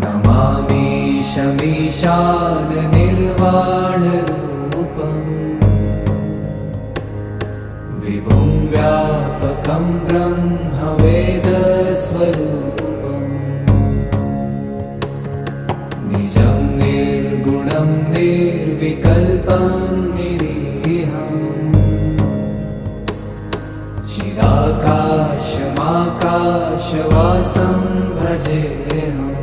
नमामीशमीशाननिर्वाणरूपम् विभुं व्यापकं ब्रह्मवेदस्वरूपम् निजं निर्गुणं निर्विकल्पं निरीहम् चिदाकाशमाकाशवासं भजेऽहम्